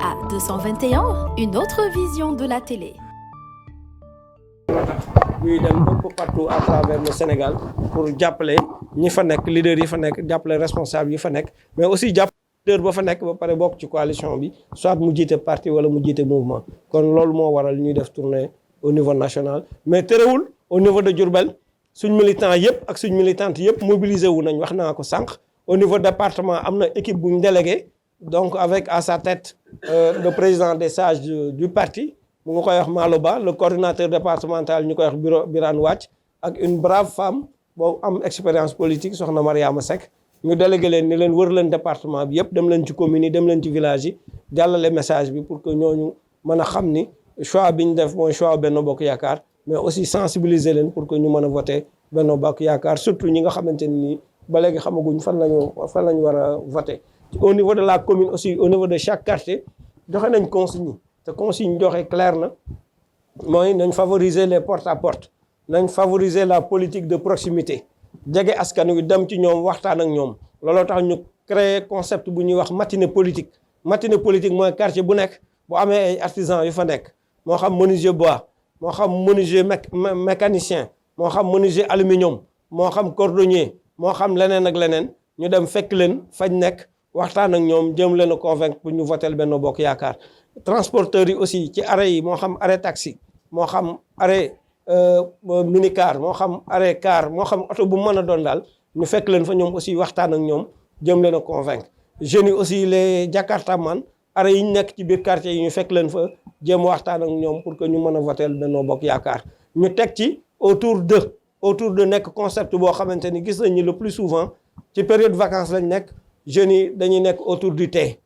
À 221, une autre vision de la télé. ñuy dem un peu partout à travers le Sénégal pour jàppale ñi fa nekk leader yi fa nekk jàppale responsable yi fa nekk mais aussi jàppale leader ba fa nekk ba pare bokk ci coalition bi soit mu jiite parti wala mu jiite mouvement kon loolu moo waral ñuy def tournée au niveau national mais terewul au niveau de Diourbel suñ militant yëpp ak suñ militante yëpp mobilisé wu nañ wax naa ko sànq au niveau département am na équipe bu ñu délégué donc avec à sa tête le président des sages du parti mu nga koy wax Malo Ba le coordinateur départemental ñu koy wax Birane Wàcc ak une brave femme boobu am expérience politique soxna Mariama Seck ñu délégué leen ni leen wër leen département bi yëpp dem leen ci communes yi dem leen ci village yi jàllale message bi pour que ñooñu mën a xam ni choix bi ñu def mooy choix Benno Bokk Yaakaar mais aussi sensibiliser leen pour que ñu mën a voter Benno Bokk Yaakaar surtout ñi nga xamante ni ba léegi xamaguñ fan lañu war a voter au niveau de la commune aussi au niveau de chaque quartier joxe nañ consigne te consigne joxe clair na mooy nañ favoriser les porte à porte nañ favoriser la politique de proximité jege askan wi dem ci ñoom waxtaan ak ñoom looloo tax ñu créer concept bu ñuy wax matinée politique mooy quartier bu nekk bu amee ay artisans yu fa nekk moo xam menuisier bois moo xam menuisier mécanicien moo xam menuisier aluminium moo xam cordonnier moo xam leneen ak leneen ñu dem fekk leen fañ nekk waxtaan ak ñoom jëm leen a convaincre pour ñu voter Benno Bokk Yaakaar transporteurs yi aussi ci arrêt yi moo xam arrêt taxi moo xam arrêt minicar moo xam arrêt car moo xam oto bu mën a doon daal ñu fekk leen fa ñoom aussi waxtaan ak ñoom jëm leen a convaincre jeunes yi aussi les jakartaman arrêt yi ñu nekk ci biir quartier yi ñu fekk leen fa jëm waxtaan ak ñoom pour que ñu mën a voter Benno Bokk Yaakaar ñu teg ci autour de nekk concept boo xamante ni gis nañ ni le plus souvent ci période vacances lañ nekk jeunes yi dañuy nekk autour du thé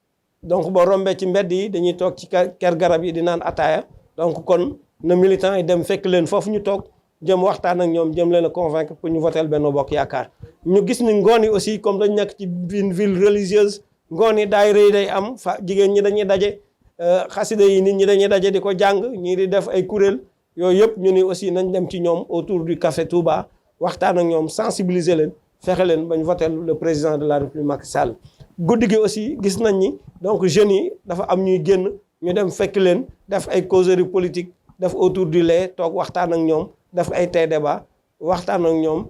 donc boo rombee ci mbedd yi dañuy toog ci ker garab yi di naan ataaya donc kon na militants yi dem fekk leen foofu ñu toog jëm waxtaan ak ñoom jëm leen a convaincre pour ñu voter Benno Bokk Yaakaar ñu gis ni ngoon yi aussi comme dañ nekk ci une ville religieuse ngoon yi daayira yi day am fa jigéen ñi dañuy daje xasida yi nit ñi dañuy daje di ko jàng ñii di def ay kuréel yooyu yëpp ñu ni aussi nañ dem ci ñoom autour du café Touba waxtaan ak ñoom sensibiliser leen fexe leen bañ voter le président de la République Macky Sall guddi gi aussi gis nañ ni donc jeunes yi dafa am ñuy génn ñu dem fekk leen def ay causerie politique def autour du lait toog waxtaan ak ñoom def ay thé débat waxtaan ak ñoom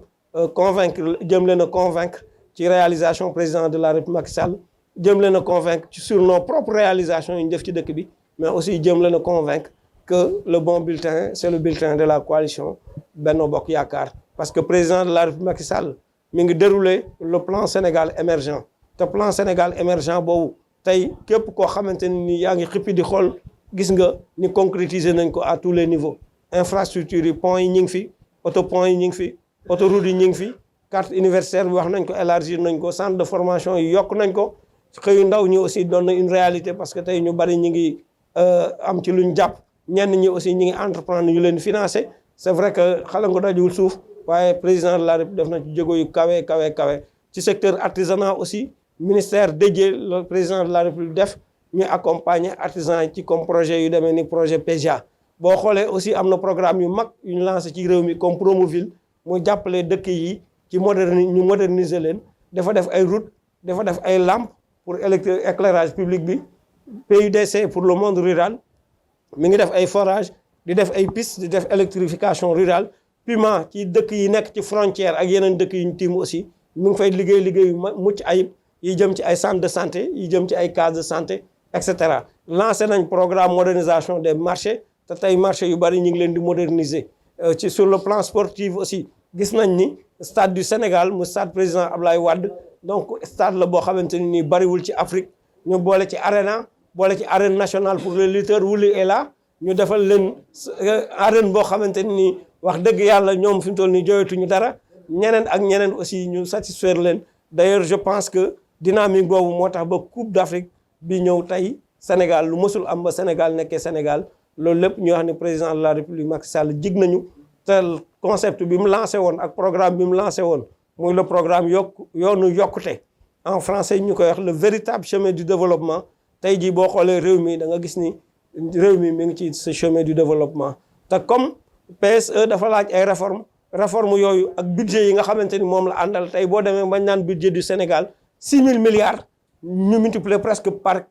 convaincre jëm leen a convaincre ci réalisation président de la République Macky Sall jëm leen a convaincre sur nos propres réalisations yi ñu def ci dëkk bi mais aussi jëm leen a convaincre que le bon bulletin c'est le bulletin de la coalition Benno Bokk Yaakaar parce que président de la République Macky Sall mi ngi dérouler le plan Sénégal émergent te plan Sénégal émergent boobu tey képp koo xamante ni yaa ngi xippi di xool gis nga ni concrétiser nañ ko à tous les niveaux infrastructures yi ponts yi ñu ngi fi autopont yi ñu ngi fi autoroute yi ñu ngi fi carte universitaire bi wax nañ ko élargir nañ ko centre de formation yi yokk nañ ko xëyu ndaw ñi aussi doon na une réalité parce que tey ñu bari ñu ngi am ci luñ jàpp ñenn ñi aussi ñu ngi entreprendre ñu leen financer c'est vrai que xala nga dajul suuf waaye président de la République def na ci jéego yu kawe ci secteur artisanat aussi ministère dédié le président de la République def ñu accompagner artisans yi ci comme projet yu demee ni projet PEJA boo xoolee aussi am na programme yu mag yu ñu lancé ci réew mi comme Promoville mu jàppale dëkk yi ci ñu moderniser leen dafa def ay route dafa def ay lampes pour éclairage public bi PUDC pour le monde rural mi ngi def ay forage di def ay pistes di def électrification rurale Puma ci dëkk yi nekk ci frontière ak yeneen dëkk yu ñu tiim aussi mu ngi fay liggéey yu mucc ayib yi jëm ci ay centres de santé yi jëm ci ay cases de santé et cetera lancé nañ programme modernisation des marchés te tey marché yu bari ñu ngi leen di moderniser ci sur le plan sportif aussi gis nañ ni stade du Sénégal mu stade président Ablaye Wade donc stade la boo xamante ni nii bariwul ci Afrique ñu boole ci arène nationale pour les lutteurs Wuli est là ñu defal leen arène boo xamante ni nii wax dëgg yàlla ñoom fi mu toll nii jooyatuñu dara ñeneen ak ñeneen aussi ñu satisfaire leen d'ailleurs je pense que dynamique boobu moo tax ba Coupe d'Afrique bi ñëw tey Sénégal lu mësul am ba Sénégal nekkee Sénégal loolu lépp ñu wax ne président de la République Macky Sall jig nañu tel concept bi mu lancé woon ak programme bi mu lancé woon muy le programme yoonu yokkute en français ñu koy wax le véritable chemin du développement tey jii boo xoolee réew mi da nga gis ni réew mi ngi ci ce chemin du développement te comme PSE dafa laaj ay réforme yooyu ak budget yi nga xamante ni moom la àndal tey boo demee bañ naan budget du Sénégal 6 000 milliards ñu multiplier presque par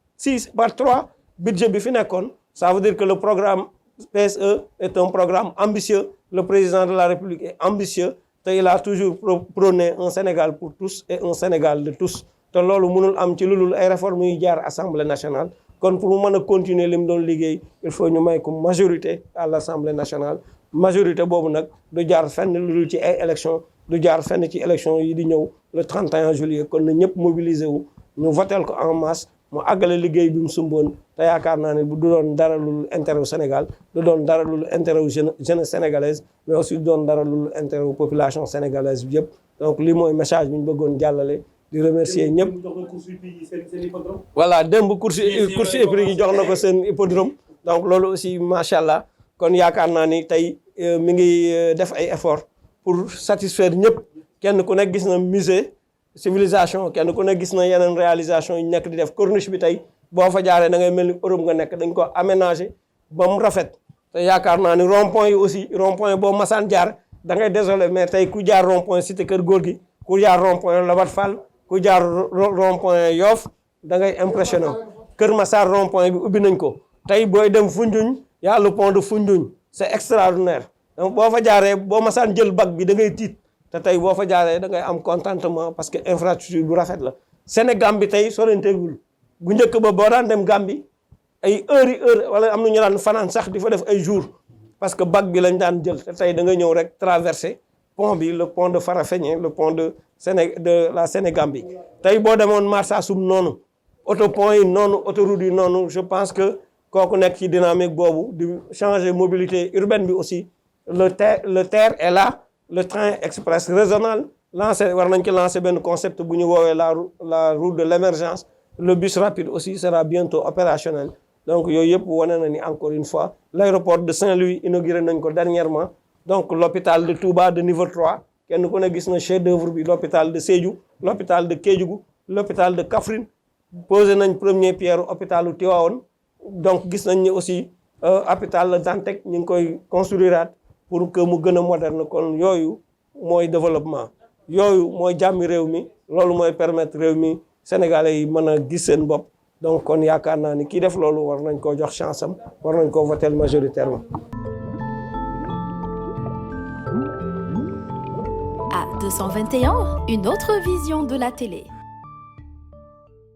3 budget bi fi nekkoon ça veut dire que le programme PSE est un programme ambitieux le président de la République est ambitieux te il a toujours prôné un Sénégal pour tous et un Sénégal de tous te loolu mënul am ci lu dul ay réformes yu jaar Assemblée nationale kon pour mu mën a continuer li mu doon liggéey il faut ñu may ko majorité à l'Assemblée nationale majorité boobu nag du jaar fenn lu dul ci ay élections du jaar fenn ci élections yi di ñëw le 31 juillet kon na ñëpp mobiliser wu ñu votel ko en masse mu àggale liggéey bi mu sumboon te yaakaar naa ne du doon dara lu intérêt au Sénégal du doon dara lu intérêt au jeunesse sénégalaise mais aussi du doon dara lu intérêt aux population sénégalaise bi yëpp donc lii mooy message bi ñu bëggoon jàllale di remercier ñëpp. voilà démb course hippique yi jox na ko seen hippodrome donc loolu aussi macha allah kon yaakaar naa ni tey mi ngi def ay efforts pour satisfaire ñëpp kenn ku nekk gis na musée civilisation kenn ku nekk gis na yeneen réalisation yi nekk di def corniche bi tey boo fa jaaree da ngay mel ni Europe nga nekk dañ ko aménager ba mu rafet te yaakaar naa ni rond point yi aussi rond point boo masaan jaar da ngay désolé mais tey ku jaar rond point cité Kër Gorgui ku jaar rond point Lobat Fall ku jaar rond point Yoff da ngay impressionnant Kër Massar rond point bi ubbi nañ ko tey booy dem Foundiougne y a le pont de Foundiougne c'est extraordinaire donc boo fa jaaree boo masaan jël bac bi da ngay tiit te tey boo fa jaaree da ngay am contentement parce que infrastructure bu rafet la Sénégal bi tey sorenteegul bu njëkk ba boo daan dem Gambie ay heure wala am na ñu daan fanaan sax di fa def ay jours parce que bac bi lañ daan jël te tey da nga ñëw rek traverser pont bi le pont de Farafenni le pont de la Sénégambie tey boo demoon Marsassoum noonu autopont yi noonu autoroute yi noonu je pense que kooku nekk ci dynamique boobu di changer mobilité urbaine bi aussi le TER est là le train express régional lancé war nañ ko lancer benn concept bu ñu woowee la route de l'émergence le bus rapide aussi sera bientôt opérationnel donc yooyu yëpp wane na ni encore une fois l'aéroport de Saint-Louis inauguré nañ ko dernièrement donc l'hôpital de Touba de niveau 3 kenn ku ne gis na chef d'œuvre bi l'hôpital de Sédhiou l'hôpital de Kédougou l'hôpital de Kaffrine posé nañ première pierre hôpitalu Tivaouane donc gis nañ ni aussi hôpital la Dantec ñu ngi koy construiraat pour que mu gën a moderne kon yooyu mooy développement yooyu mooy jàmmi réew mi loolu mooy permettre réew mi sénégalais yi mën a gis seen bopp donc kon yaakaar naa ni kii def loolu war nañ koo jox chance am war nañ koo voter majoritairement. À 221, une autre vision de la télé.